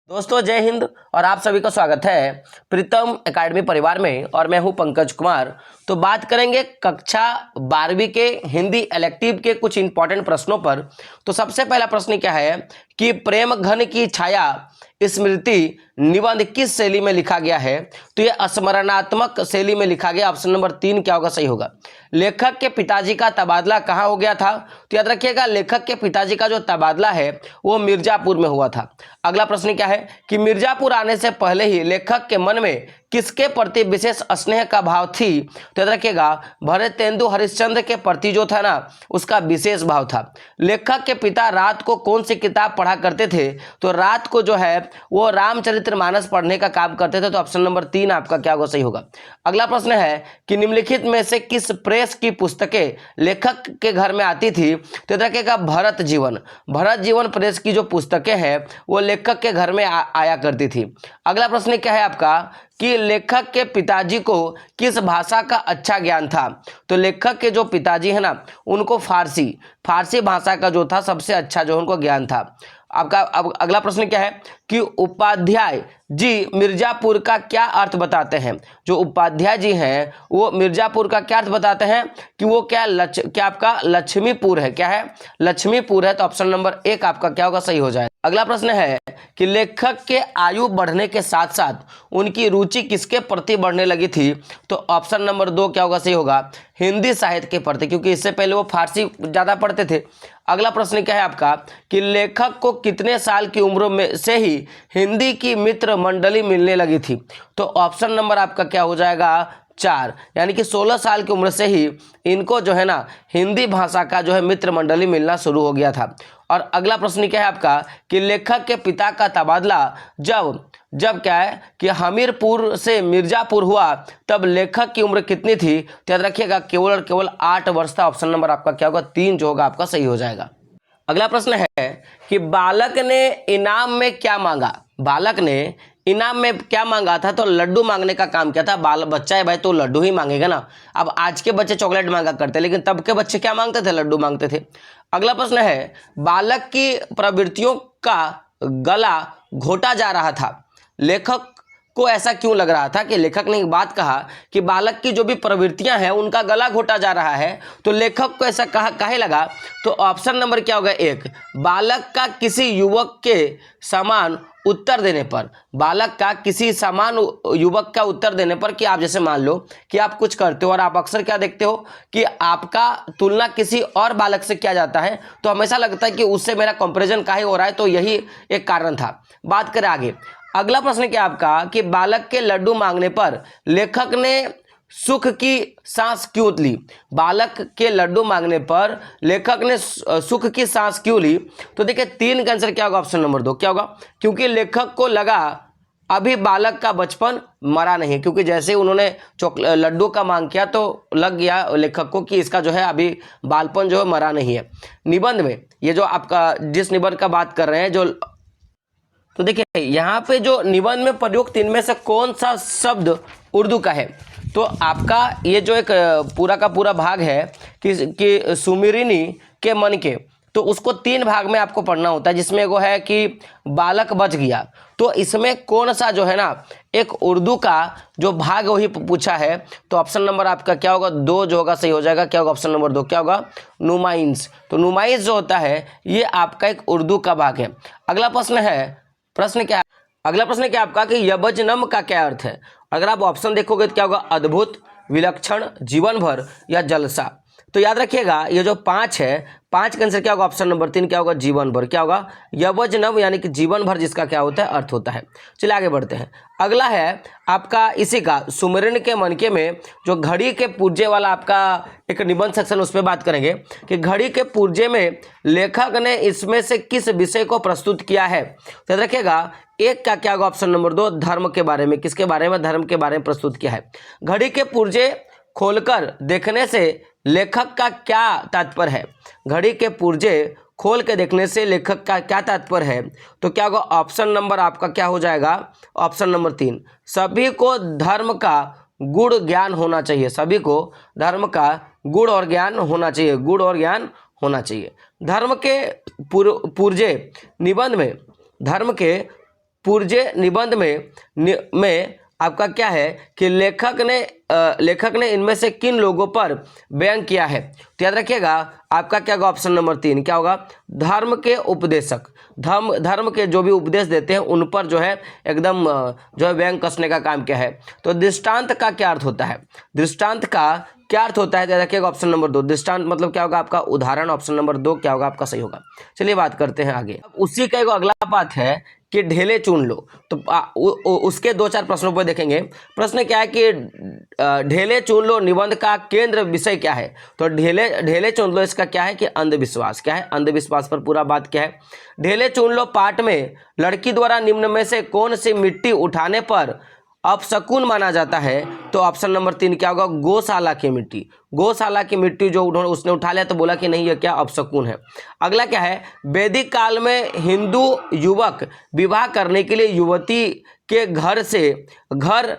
दोस्तों जय हिंद और आप सभी का स्वागत है प्रीतम एकेडमी परिवार में। और मैं हूं पंकज कुमार। तो बात करेंगे कक्षा 12वीं के हिंदी इलेक्टिव के कुछ इंपॉर्टेंट प्रश्नों पर। तो सबसे पहला प्रश्न क्या है कि प्रेम घन की छाया स्मृति निबंध किस शैली में लिखा गया है? तो ये स्मरणात्मक शैली में लिखा गया। ऑप्शन नंबर 3 क्या होगा? सही होगा। लेखक के पिताजी का तबादला कहाँ हो गया था? तो याद रखिएगा, लेखक के पिताजी का जो तबादला है वो मिर्जापुर में हुआ था। अगला प्रश्न क्या है कि मिर्जापुर आने से पहले ही लेखक के मन में किसके प्रति विशेष स्नेह का भाव थी? तो याद रखिएगा, भरतेंदु हरिश्चंद्र के प्रति जो था ना उसका विशेष भाव था। लेखक के पिता रात को कौन सी किताब पढ़ा करते थे? तो रात को जो है वो रामचरितमानस पढ़ने का काम करते थे। तो ऑप्शन नंबर 3 आपका क्या होगा? सही होगा। अगला प्रश्न है कि निम्नलिखित में से किस प्रेस की पुस्तकें लेखक के घर में आती थी? तो याद रखिएगा, भरत जीवन प्रेस की जो पुस्तकें हैं वो लेखक के घर में आया करती थी। अगला प्रश्न क्या है आपका कि लेखक के पिताजी को किस भाषा का अच्छा ज्ञान था? तो लेखक के जो पिताजी है ना उनको फारसी भाषा का जो था सबसे अच्छा जो उनको ज्ञान था। आपका अब अगला प्रश्न क्या है कि उपाध्याय जी मिर्जापुर का क्या अर्थ बताते हैं? जो उपाध्याय जी हैं वो मिर्जापुर का क्या अर्थ बताते हैं कि वो क्या आपका लक्ष्मीपुर है। क्या है? लक्ष्मीपुर है। तो ऑप्शन नंबर 1 आपका क्या होगा? सही हो जाए। अगला प्रश्न है कि लेखक के आयु बढ़ने के साथ साथ उनकी रुचि किसके प्रति बढ़ने लगी थी? तो ऑप्शन नंबर 2 क्या होगा? सही होगा, हिंदी साहित्य के प्रति, क्योंकि इससे पहले वो फारसी ज़्यादा पढ़ते थे। अगला प्रश्न क्या है आपका कि लेखक को कितने साल की उम्र में से ही हिंदी की मित्र मंडली मिलने लगी थी? तो ऑप्शन नंबर आपका क्या हो जाएगा? 4, यानी कि 16 साल की उम्र से ही इनको जो है ना हिंदी भाषा का जो है मित्र मंडली मिलना शुरू हो गया था। और अगला प्रश्न क्या है आपका कि लेखक के पिता का तबादला जब क्या है कि हमीरपुर से मिर्जापुर हुआ तब लेखक की उम्र कितनी थी? तो याद रखिएगा, केवल और केवल 8 वर्ष था। ऑप्शन नंबर आपका क्या होगा? 3 जो होगा आपका सही हो जाएगा। अगला प्रश्न है कि बालक ने इनाम में क्या मांगा? बालक ने इनाम में क्या मांगा था? तो लड्डू मांगने का काम किया था। बच्चा है भाई तो लड्डू ही मांगेगा ना। अब आज के बच्चे चॉकलेट मांगा करते, लेकिन तब के बच्चे क्या मांगते थे? लड्डू मांगते थे। अगला प्रश्न है बालक की प्रवृत्तियों का गला घोटा जा रहा था। लेखक को ऐसा क्यों लग रहा था कि लेखक ने एक बात कहा कि बालक की जो भी प्रवृत्तियां हैं उनका गला घोटा जा रहा है, तो लेखक को ऐसा काहे लगा? तो ऑप्शन नंबर क्या होगा? 1, बालक का किसी युवक के समान उत्तर देने पर। बालक का किसी समान युवक का उत्तर देने पर, कि आप जैसे मान लो कि आप कुछ करते हो और आप अक्सर क्या देखते हो कि आपका तुलना किसी और बालक से किया जाता है, तो हमेशा लगता है कि उससे मेरा कंपैरिजन काहे हो रहा है। तो यही एक कारण था। बात करें आगे। अगला प्रश्न क्या आपका कि बालक के लड्डू मांगने पर लेखक ने सुख की सांस क्यों ली? बालक के लड्डू मांगने पर लेखक ने सुख की सांस क्यों ली? तो देखिए 3 का आंसर क्या होगा? ऑप्शन नंबर 2 क्या होगा? क्योंकि लेखक को लगा अभी बालक का बचपन मरा नहीं, क्योंकि जैसे उन्होंने लड्डू का मांग किया तो लग गया लेखक को कि इसका जो है अभी बालपन जो है मरा नहीं है। निबंध में ये जो आपका जिस निबंध का बात कर रहे हैं जो, तो देखिए यहाँ पे जो निबंध में प्रयुक्त इनमें से कौन सा शब्द उर्दू का है? तो आपका ये जो एक पूरा का पूरा भाग है कि सुमिरिनी के मन के, तो उसको 3 भाग में आपको पढ़ना होता है, जिसमें वो है कि बालक बच गया। तो इसमें कौन सा जो है ना एक उर्दू का जो भाग वही पूछा है। तो ऑप्शन नंबर आपका क्या होगा? 2 जो होगा सही हो जाएगा। क्या होगा? ऑप्शन नंबर 2 क्या होगा? नुमाइंस। तो नुमाइंस जो होता है ये आपका एक उर्दू का भाग है। अगला प्रश्न क्या? अगला प्रश्न क्या आपका कि यबजनम का क्या अर्थ है? अगर आप ऑप्शन देखोगे तो क्या होगा? अद्भुत, विलक्षण, जीवन भर या जलसा। तो याद रखिएगा ये जो 5 है, 5 का आंसर क्या होगा? ऑप्शन नंबर 3 क्या होगा? जीवन भर। क्या होगा? यवजनम यानी कि जीवन भर, जिसका क्या होता है? अर्थ होता है। चलिए आगे बढ़ते हैं। अगला है आपका इसी का सुमिरन के मनके में जो घड़ी के पुर्जे वाला आपका एक निबंध सेक्शन, उस पर बात करेंगे कि घड़ी के पुर्जे में लेखक ने इसमें से किस विषय को प्रस्तुत किया है? तो याद रखिएगा 1 का क्या होगा? ऑप्शन नंबर 2 धर्म के बारे में। किसके बारे में? धर्म के बारे में प्रस्तुत किया है। घड़ी के पुर्जे खोलकर देखने से लेखक का क्या तात्पर्य है? घड़ी के पुर्जे खोल के देखने से लेखक का क्या तात्पर्य है? तो क्या होगा? ऑप्शन नंबर आपका क्या हो जाएगा? ऑप्शन नंबर 3, सभी को धर्म का गुण ज्ञान होना चाहिए। सभी को धर्म का गुण और ज्ञान होना चाहिए। गुण और ज्ञान होना चाहिए। धर्म के पुर्जे निबंध में धर्म के पूर्जे निबंध में आपका क्या है कि लेखक ने इनमें से किन लोगों पर व्यंग किया है? तो याद रखिएगा आपका क्या होगा, ऑप्शन नंबर 3 क्या होगा, धर्म के उपदेशक, धर्म के जो भी उपदेश देते हैं उन पर जो है एकदम जो है व्यंग कसने का काम क्या है। तो दृष्टांत का क्या अर्थ होता है? दृष्टांत का क्या अर्थ होता है? तो रखिएगा ऑप्शन नंबर 2, दृष्टांत मतलब क्या होगा आपका उदाहरण। ऑप्शन नंबर 2 क्या होगा आपका सही होगा। चलिए बात करते हैं आगे। अब उसी का एक अगला बात है कि ढेले चुन लो। तो उसके 2-4 प्रश्नों पर देखेंगे। प्रश्न क्या है कि ढेले चुन लो निबंध का केंद्र विषय क्या है? तो ढेले चुन लो इसका क्या है कि अंधविश्वास। क्या है? अंधविश्वास पर पूरा बात क्या है। ढेले चुन लो पाठ में लड़की द्वारा निम्न में से कौन सी मिट्टी उठाने पर अपशकुन माना जाता है? तो ऑप्शन नंबर 3 क्या होगा, गौशाला की मिट्टी। गौशाला की मिट्टी जो उसने उठा लिया तो बोला कि नहीं ये क्या अपशकुन है। अगला क्या है, वैदिक काल में हिंदू युवक विवाह करने के लिए युवती के घर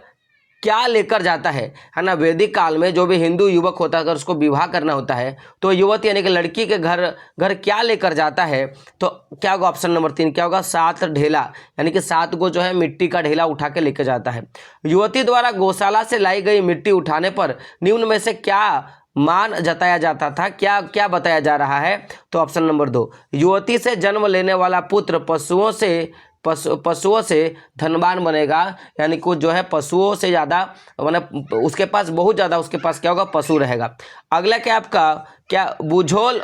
क्या लेकर जाता है ना। वैदिक काल में जो भी हिंदू युवक होता है अगर उसको विवाह करना होता है तो युवती यानी कि लड़की के घर क्या लेकर जाता है? तो क्या होगा ऑप्शन नंबर 3 क्या होगा, 7 ढेला, यानी कि 7 को जो है मिट्टी का ढेला उठा के लेकर जाता है। युवती द्वारा गौशाला से लाई गई मिट्टी उठाने पर निम्न में से क्या मान जताया जाता था? क्या बताया जा रहा है? तो ऑप्शन नंबर 2, युवती से जन्म लेने वाला पुत्र पशुओं से धनवान बनेगा, यानी कुछ जो है पशुओं से ज़्यादा मतलब उसके पास बहुत ज़्यादा उसके पास क्या होगा, पशु रहेगा। अगला क्या आपका क्या बुझोवल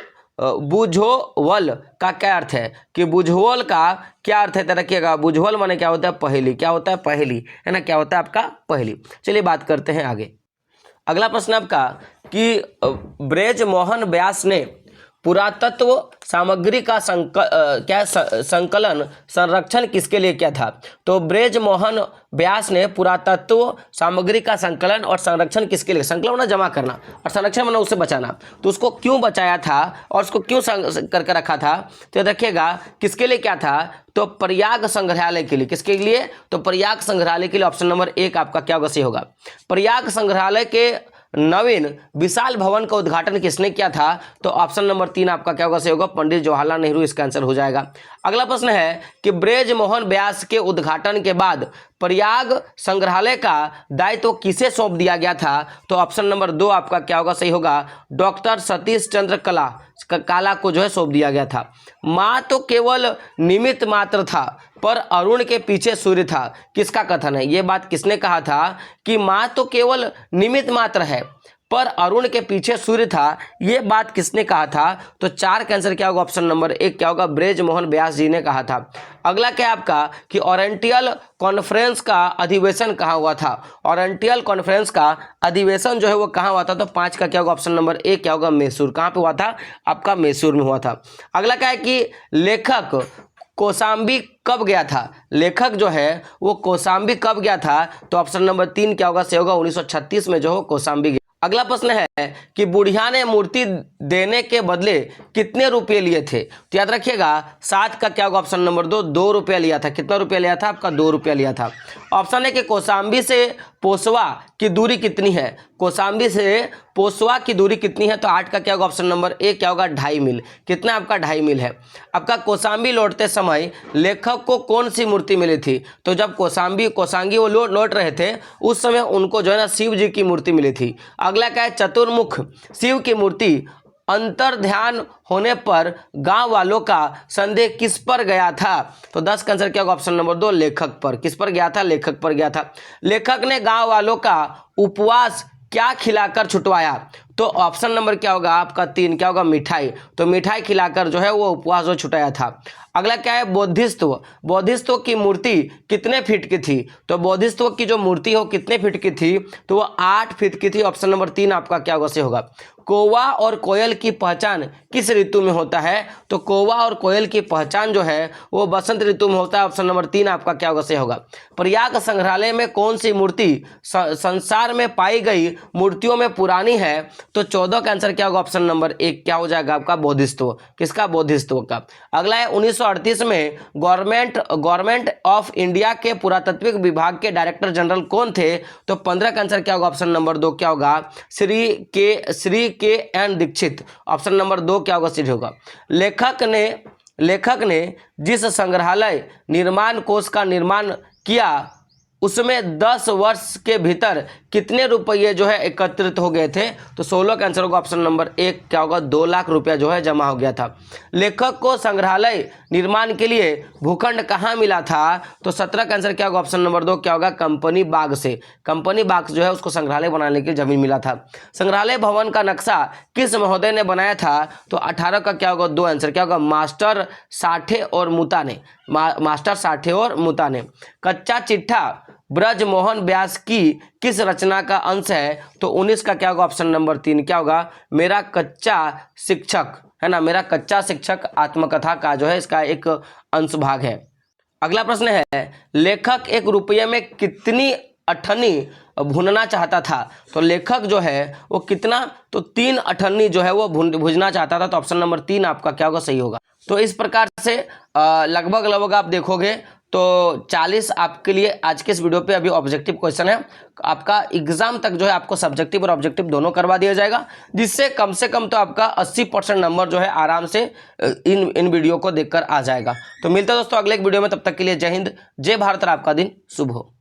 का क्या अर्थ है कि बुझोवल का क्या अर्थ है? रखिएगा बुझोवल माने क्या होता है, पहेली। क्या होता है? पहेली है ना, क्या होता है आपका पहेली। चलिए बात करते हैं आगे। अगला प्रश्न आपका कि ब्रजमोहन व्यास ने पुरातत्व सामग्री का संकलन संरक्षण किसके लिए किया था? तो ब्रजमोहन व्यास ने पुरातत्व सामग्री का संकलन और संरक्षण किसके लिए? संकलन होना जमा करना और संरक्षण होना उसे बचाना। तो उसको क्यों बचाया था और उसको क्यों करके रखा था? तो देखिएगा किसके लिए क्या था, तो प्रयाग संग्रहालय के लिए। किसके लिए? तो प्रयाग संग्रहालय के लिए। ऑप्शन नंबर 1 आपका क्या होगा, सही होगा। प्रयाग संग्रहालय के नवीन विशाल भवन का उद्घाटन किसने किया था? तो ऑप्शन नंबर 3 आपका क्या होगा, सही होगा, पंडित जवाहरलाल नेहरू इसका आंसर हो जाएगा। अगला प्रश्न है कि ब्रजमोहन व्यास के उद्घाटन के बाद प्रयाग संग्रहालय का दायित्व किसे सौंप दिया गया था? तो ऑप्शन नंबर 2 आपका क्या होगा, सही होगा, डॉक्टर सतीश चंद्र काला को जो है सौंप दिया गया था। माँ तो केवल निमित्त मात्र था पर अरुण के पीछे सूर्य था, किसका कथन है? ये बात किसने कहा था कि माँ तो केवल निमित्त मात्र है पर अरुण के पीछे सूर्य था? ये बात किसने कहा था? तो 4 का आंसर क्या होगा, ऑप्शन नंबर 1 क्या होगा, ब्रजमोहन व्यास जी ने कहा था। अगला क्या आपका कि ओरिएंटल कॉन्फ्रेंस का अधिवेशन कहाँ हुआ था? ओरिएंटल कॉन्फ्रेंस का अधिवेशन जो है वो कहाँ हुआ था? तो 5 का क्या होगा, ऑप्शन नंबर 1 क्या होगा, मैसूर। कहाँ पे हुआ था? आपका मैसूर में हुआ था। अगला क्या है कि लेखक कौशाम्बी कब गया था? लेखक जो है वो कौशाम्बी कब गया था? तो ऑप्शन नंबर 3 क्या होगा, सही होगा, 1936 में जो हो कौशाम्बी गया। अगला प्रश्न है कि बुढ़िया ने मूर्ति देने के बदले कितने रुपए लिए थे? तो याद रखिएगा 7 का क्या होगा, ऑप्शन नंबर 2 रुपया लिया था। कितना रुपया लिया था? आपका 2 रुपया लिया था। ऑप्शन है कि कौशाम्बी से पोसवा की दूरी कितनी है? कौशाम्बी से पोसवा की दूरी कितनी है? तो 8 का क्या होगा, ऑप्शन नंबर 1 क्या होगा, 2.5 मील। कितना आपका 2.5 मील है। आपका कौशाम्बी लौटते समय लेखक को कौन सी मूर्ति मिली थी? तो जब कौशांगी वो लौट रहे थे उस समय उनको जो है ना शिव जी की मूर्ति मिली थी। अगला क्या है, चतुर्मुख शिव की मूर्ति अंतर ध्यान होने पर गांव वालों का संदेह किस पर गया था? तो 10 का आंसर क्या होगा, ऑप्शन नंबर 2 लेखक पर। किस पर गया था? लेखक पर गया था। लेखक ने गांव वालों का उपवास क्या खिलाकर छुटवाया? तो ऑप्शन नंबर क्या होगा आपका 3 क्या होगा, मिठाई। तो मिठाई खिलाकर जो है वो उपवास जो छुटाया था। अगला क्या है, बोधिसत्व की मूर्ति कितने फीट की थी? तो बोधिसत्व की जो मूर्ति हो कितने फीट की थी? तो वो 8 फीट की थी। ऑप्शन नंबर 3 आपका क्या होगा, सही होगा। कौवा और कोयल की पहचान किस ऋतु में होता है? तो कौवा और कोयल की पहचान जो है वो बसंत ऋतु में होता है। ऑप्शन नंबर 3 आपका क्या होगा, सही होगा। प्रयाग संग्रहालय में कौन सी मूर्ति संसार में पाई गई मूर्तियों में पुरानी है? तो 14 का आंसर क्या होगा, ऑप्शन नंबर 1 क्या हो जाएगा आपका, बोधिसत्व। किसका? बोधिसत्व का। अगला है 1938 में गवर्नमेंट ऑफ इंडिया के पुरातत्विक विभाग के डायरेक्टर जनरल कौन थे? तो 15 का आंसर क्या होगा, ऑप्शन नंबर 2 क्या होगा, श्री के एन दीक्षित। ऑप्शन नंबर 2 क्या होगा, सही होगा। लेखक ने लेखक ने जिस संग्रहालय निर्माण कोष का निर्माण किया उसमें 10 वर्ष के भीतर कितने रुपये जो है एकत्रित हो गए थे? तो 16 का आंसर होगा ऑप्शन नंबर 1 क्या होगा, 2 लाख रुपया जो है जमा हो गया था। लेखक को संग्रहालय निर्माण के लिए भूखंड कहाँ मिला था? तो 17 का आंसर क्या होगा, ऑप्शन नंबर 2 क्या होगा, कंपनी बाग से। कंपनी बाग जो है उसको संग्रहालय बनाने के लिए जमीन मिला था। संग्रहालय भवन का नक्शा किस महोदय ने बनाया था? तो 18 का क्या होगा, 2 आंसर क्या होगा, मास्टर साठे और मुता ने। मास्टर साठे और मुता ने। कच्चा चिट्ठा ब्रजमोहन व्यास की किस रचना का अंश है? तो 19 का क्या होगा, ऑप्शन नंबर 3 क्या होगा, मेरा कच्चा शिक्षक, है ना, मेरा कच्चा शिक्षक आत्मकथा का जो है इसका एक अंश भाग है। अगला प्रश्न है, लेखक 1 रुपये में कितनी अठन्नी भूनना चाहता था? तो लेखक जो है वो कितना, तो 3 अठन्नी जो है वो भूनना चाहता था। तो ऑप्शन नंबर 3 आपका क्या होगा, सही होगा। तो इस प्रकार से लगभग आप देखोगे तो 40 आपके लिए आज के इस वीडियो पे अभी ऑब्जेक्टिव क्वेश्चन है। आपका एग्जाम तक जो है आपको सब्जेक्टिव और ऑब्जेक्टिव दोनों करवा दिया जाएगा, जिससे कम से कम तो आपका 80% नंबर जो है आराम से इन वीडियो को देखकर आ जाएगा। तो मिलते हैं दोस्तों अगले एक वीडियो में, तब तक के लिए जय हिंद, जय भारत और आपका दिन शुभ हो।